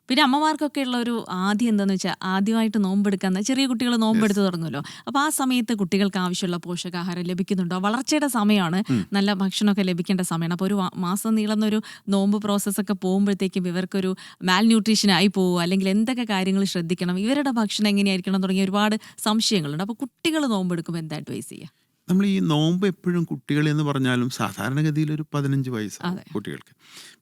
പിന്നെ അമ്മമാർക്കൊക്കെ ഉള്ള ഒരു ആദ്യം എന്താണെന്ന് വെച്ചാൽ ആദ്യമായിട്ട് നോമ്പെടുക്കാൻ ചെറിയ കുട്ടികൾ നോമ്പെടുത്ത് തുടങ്ങുമല്ലോ. അപ്പോൾ ആ സമയത്ത് കുട്ടികൾക്ക് ആവശ്യമുള്ള പോഷകാഹാരം ലഭിക്കുന്നുണ്ടോ? വളർച്ചയുടെ സമയമാണ്, നല്ല ഭക്ഷണമൊക്കെ ലഭിക്കേണ്ട സമയമാണ്. അപ്പോൾ ഒരു മാസം നീളുന്നൊരു നോമ്പ് പ്രോസസ്സൊക്കെ പോകുമ്പോഴത്തേക്കും ഇവർക്കൊരു മാൽ ന്യൂട്രീഷൻ ആയി പോകുമോ, അല്ലെങ്കിൽ എന്തൊക്കെ കാര്യങ്ങൾ ശ്രദ്ധിക്കണം, ഇവരുടെ ഭക്ഷണം എങ്ങനെയായിരിക്കണം തുടങ്ങിയ ഒരുപാട് സംശയങ്ങളുണ്ട്. അപ്പോൾ കുട്ടികൾ നോമ്പെടുക്കുമ്പോൾ എന്താ അഡ്വൈസ് ചെയ്യുക? നമ്മൾ ഈ നോമ്പ് എപ്പോഴും കുട്ടികൾ എന്ന് പറഞ്ഞാലും സാധാരണഗതിയിൽ ഒരു 15 വയസ്സാണ് കുട്ടികൾക്ക്.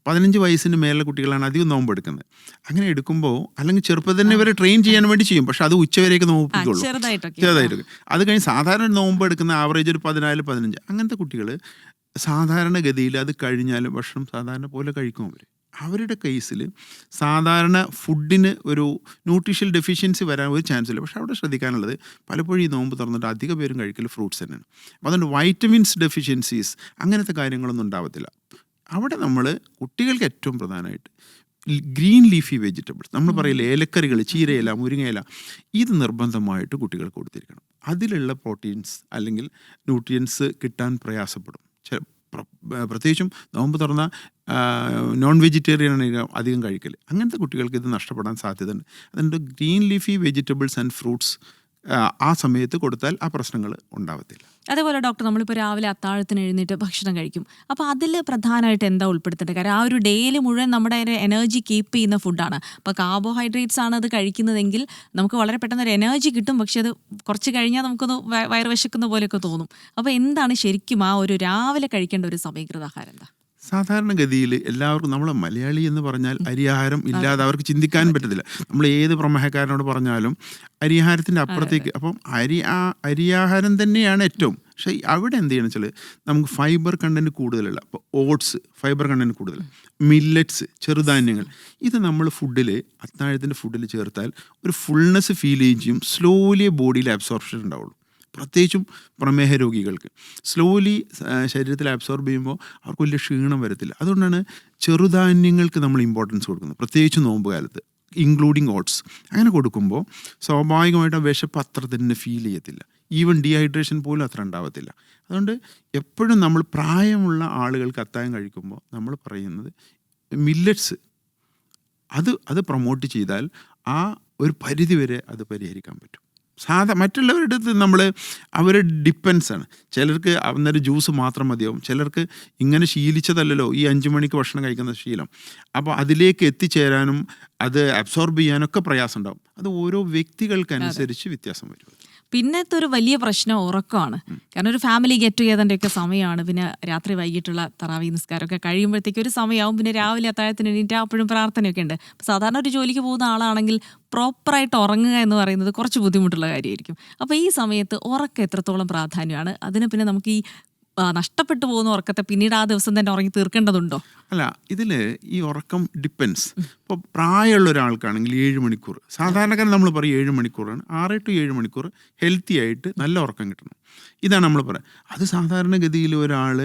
15 വയസ്സിന് മേലെ കുട്ടികളാണ് അധികം നോമ്പ് എടുക്കുന്നത്. അങ്ങനെ എടുക്കുമ്പോൾ അല്ലെങ്കിൽ ചെറുപ്പം തന്നെ ഇവരെ ട്രെയിൻ ചെയ്യാൻ വേണ്ടി ചെയ്യും, പക്ഷെ അത് ഉച്ചവരെയൊക്കെ നോമ്പിക്കുള്ളൂ, ചെറുതായിട്ടൊക്കെ. അത് കഴിഞ്ഞ് സാധാരണ നോമ്പ് എടുക്കുന്ന ആവറേജ് ഒരു 14-15 അങ്ങനത്തെ കുട്ടികൾ സാധാരണഗതിയിൽ അത് കഴിഞ്ഞാൽ ഭക്ഷണം സാധാരണ പോലെ കഴിക്കും. അവരുടെ കേസിൽ സാധാരണ ഫുഡിന് ഒരു ന്യൂട്രീഷ്യൽ ഡെഫിഷ്യൻസി വരാൻ ഒരു ചാൻസ് ഇല്ല. പക്ഷെ അവിടെ ശ്രദ്ധിക്കാനുള്ളത് പലപ്പോഴും ഈ നോമ്പ് തുറന്നിട്ട് അധിക പേരും കഴിക്കൽ ഫ്രൂട്ട്സ് തന്നെയാണ്. അപ്പോൾ അതുകൊണ്ട് വൈറ്റമിൻസ് ഡെഫിഷ്യൻസീസ് അങ്ങനത്തെ കാര്യങ്ങളൊന്നും ഉണ്ടാവത്തില്ല. അവിടെ നമ്മൾ കുട്ടികൾക്ക് ഏറ്റവും പ്രധാനമായിട്ട് ഗ്രീൻ ലീഫി വെജിറ്റബിൾസ്, നമ്മൾ പറയില്ല ഏലക്കറികൾ, ചീരയില, മുരിങ്ങയില, ഇത് നിർബന്ധമായിട്ട് കുട്ടികൾക്ക് കൊടുത്തിരിക്കണം. അതിലുള്ള പ്രോട്ടീൻസ് അല്ലെങ്കിൽ ന്യൂട്രിയൻസ് കിട്ടാൻ പ്രയാസപ്പെടും. പ്രത്യേകിച്ചും നോമ്പ് തുറന്ന നോൺ വെജിറ്റേറിയനാണ് അധികം കഴിക്കൽ. അങ്ങനത്തെ കുട്ടികൾക്ക് ഇത് നഷ്ടപ്പെടാൻ സാധ്യതയുണ്ട്. അതുകൊണ്ട് green leafy vegetables and fruits ആ സമയത്ത് കൊടുത്താൽ ആ പ്രശ്നങ്ങൾ ഉണ്ടാവത്തില്ല. അതേപോലെ ഡോക്ടർ, നമ്മളിപ്പോൾ രാവിലെ അത്താഴത്തിന് എഴുന്നേറ്റ് ഭക്ഷണം കഴിക്കും. അപ്പോൾ അതിൽ പ്രധാനമായിട്ട് എന്താ ഉൾപ്പെടുത്തേണ്ടത്? കാരണം ആ ഒരു ഡേയിൽ മുഴുവൻ നമ്മുടെ എനർജി കീപ്പ് ചെയ്യുന്ന ഫുഡാണ്. അപ്പോൾ കാർബോഹൈഡ്രേറ്റ്സ് ആണ് അത് കഴിക്കുന്നതെങ്കിൽ നമുക്ക് വളരെ പെട്ടെന്ന് ഒരു എനർജി കിട്ടും, പക്ഷെ അത് കുറച്ച് കഴിഞ്ഞാൽ നമുക്കൊന്ന് വയറ് വിശക്കുന്ന പോലെയൊക്കെ തോന്നും. അപ്പോൾ എന്താണ് ശരിക്കും ആ ഒരു രാവിലെ കഴിക്കേണ്ട ഒരു സമീകൃത ആഹാരം എന്താ? സാധാരണഗതിയിൽ എല്ലാവർക്കും, നമ്മൾ മലയാളി എന്ന് പറഞ്ഞാൽ അരിയാഹാരം ഇല്ലാതെ അവർക്ക് ചിന്തിക്കാൻ പറ്റത്തില്ല. നമ്മൾ ഏത് പ്രമേഹക്കാരനോട് പറഞ്ഞാലും അരിയാഹാരത്തിൻ്റെ അപ്പുറത്തേക്ക്, അപ്പം അരിയാഹാരം തന്നെയാണ് ഏറ്റവും. പക്ഷേ അവിടെ എന്ത് ചെയ്യണം വെച്ചാൽ നമുക്ക് ഫൈബർ കണ്ടൻറ്റ് കൂടുതലുള്ള, അപ്പോൾ ഓട്സ് ഫൈബർ കണ്ടൻറ്റ് കൂടുതൽ, മില്ലറ്റ്സ് ചെറുധാന്യങ്ങൾ, ഇത് നമ്മൾ ഫുഡിൽ അത്താഴത്തിൻ്റെ ഫുഡിൽ ചേർത്താൽ ഒരു ഫുൾനെസ് ഫീൽ ചെയ്യും, സ്ലോലി ബോഡിയിൽ അബ്സോർപ്ഷൻ ഉണ്ടാവുള്ളൂ. പ്രത്യേകിച്ചും പ്രമേഹ രോഗികൾക്ക് സ്ലോലി ശരീരത്തിൽ അബ്സോർബ് ചെയ്യുമ്പോൾ അവർക്ക് വലിയ ക്ഷീണം വരത്തില്ല. അതുകൊണ്ടാണ് ചെറുധാന്യങ്ങൾക്ക് നമ്മൾ ഇമ്പോർട്ടൻസ് കൊടുക്കുന്നത്, പ്രത്യേകിച്ച് നോമ്പ് കാലത്ത്, ഇൻക്ലൂഡിങ് ഓട്സ്. അങ്ങനെ കൊടുക്കുമ്പോൾ സ്വാഭാവികമായിട്ട് ആ വിശപ്പ് അത്ര തന്നെ ഫീൽ ചെയ്യത്തില്ല, ഈവൻ ഡീഹൈഡ്രേഷൻ പോലും അത്ര ഉണ്ടാവത്തില്ല. അതുകൊണ്ട് എപ്പോഴും നമ്മൾ പ്രായമുള്ള ആളുകൾക്ക് അത്താഴം കഴിക്കുമ്പോൾ നമ്മൾ പറയുന്നത് മില്ലറ്റ്സ് അത് പ്രൊമോട്ട് ചെയ്താൽ ആ ഒരു പരിധി വരെ അത് പരിഹരിക്കാൻ പറ്റും. മറ്റുള്ളവരുടെ അടുത്ത് നമ്മൾ അവർ ഡിപ്പെൻസാണ്. ചിലർക്ക് അന്നേരം ജ്യൂസ് മാത്രം മതിയാവും, ചിലർക്ക് ഇങ്ങനെ ശീലിച്ചതല്ലല്ലോ ഈ 5 മണിക്ക് ഭക്ഷണം കഴിക്കുന്ന ശീലം. അപ്പോൾ അതിലേക്ക് എത്തിച്ചേരാനും അത് അബ്സോർബ് ചെയ്യാനൊക്കെ പ്രയാസം ഉണ്ടാവും. അത് ഓരോ വ്യക്തികൾക്കനുസരിച്ച് വ്യത്യാസം വരും. പിന്നത്തെ ഒരു വലിയ പ്രശ്നം ഉറക്കമാണ്. കാരണം ഒരു ഫാമിലി ഗെറ്റ് ടുഗെദറിൻ്റെ ഒക്കെ സമയമാണ്. പിന്നെ രാത്രി വൈകിട്ടുള്ള തറാവീ നിസ്കാരമൊക്കെ കഴിയുമ്പോഴത്തേക്ക് ഒരു സമയമാവും. പിന്നെ രാവിലെ അത്താഴത്തിന് എണീറ്റ് അപ്പോഴും പ്രാർത്ഥനയൊക്കെ ഉണ്ട്. സാധാരണ ഒരു ജോലിക്ക് പോകുന്ന ആളാണെങ്കിൽ പ്രോപ്പറായിട്ട് ഉറങ്ങുക എന്ന് പറയുന്നത് കുറച്ച് ബുദ്ധിമുട്ടുള്ള കാര്യമായിരിക്കും. അപ്പോൾ ഈ സമയത്ത് ഉറക്കം എത്രത്തോളം പ്രാധാന്യമാണ്? അതിന് പിന്നെ നമുക്ക് ഈ നഷ്ടപ്പെട്ടു പോകുന്ന ഉറക്കത്തെ പിന്നീട് ആ ദിവസം തന്നെ ഉറങ്ങി തീർക്കേണ്ടതുണ്ടോ? അല്ല, ഇതിൽ ഈ ഉറക്കം ഡിപ്പെൻസ്. ഇപ്പോൾ പ്രായമുള്ള ഒരാൾക്കാണെങ്കിൽ 7 മണിക്കൂർ, സാധാരണക്കാരൻ നമ്മൾ പറയും 7 മണിക്കൂറാണ്, 6 to 7 മണിക്കൂർ ഹെൽത്തി ആയിട്ട് നല്ല ഉറക്കം കിട്ടണം. ഇതാണ് നമ്മൾ പറയുക. അത് സാധാരണഗതിയിൽ ഒരാൾ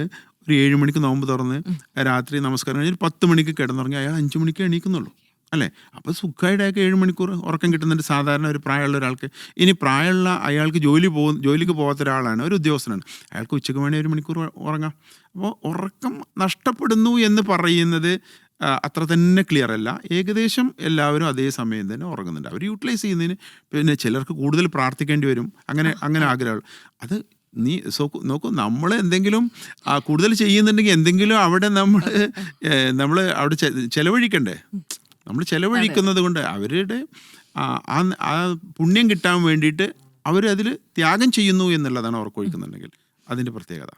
ഒരു 7 മണിക്ക് നോമ്പ് തുറന്ന് രാത്രി നമസ്കാരം കഴിഞ്ഞ് 10 മണിക്ക് കിടന്നുറങ്ങി അയാൾ 5 മണിക്ക് എണീക്കുന്നുള്ളൂ, അല്ലേ? അപ്പോൾ സുഖമായിട്ടൊക്കെ 7 മണിക്കൂർ ഉറക്കം കിട്ടുന്നുണ്ട് സാധാരണ ഒരു പ്രായമുള്ള ഒരാൾക്ക്. ഇനി പ്രായമുള്ള അയാൾക്ക് ജോലിക്ക് പോകാത്ത ഒരാളാണ്, ഒരു ഉദ്യോഗസ്ഥനാണ്, അയാൾക്ക് ഉച്ചയ്ക്ക് വേണേൽ 1 മണിക്കൂർ ഉറങ്ങാം. അപ്പോൾ ഉറക്കം നഷ്ടപ്പെടുന്നു എന്ന് പറയുന്നത് അത്ര തന്നെ ക്ലിയർ അല്ല. ഏകദേശം എല്ലാവരും അതേ സമയം തന്നെ ഉറങ്ങുന്നുണ്ട്. അവർ യൂട്ടിലൈസ് ചെയ്യുന്നതിന് പിന്നെ ചിലർക്ക് കൂടുതൽ പ്രാർത്ഥിക്കേണ്ടി വരും, അങ്ങനെ ആഗ്രഹമുള്ള അത് നോക്കൂ, നമ്മൾ എന്തെങ്കിലും കൂടുതൽ ചെയ്യുന്നുണ്ടെങ്കിൽ എന്തെങ്കിലും അവിടെ നമ്മൾ അവിടെ ചെലവഴിക്കണ്ടേ? നമ്മൾ ചെലവഴിക്കുന്നത് കൊണ്ട് അവരുടെ ആ പുണ്യം കിട്ടാൻ വേണ്ടിയിട്ട് അവരതിൽ ത്യാഗം ചെയ്യുന്നു എന്നുള്ളതാണ് ഉറക്കൊഴിക്കുന്നുണ്ടെങ്കിൽ അതിൻ്റെ പ്രത്യേകത.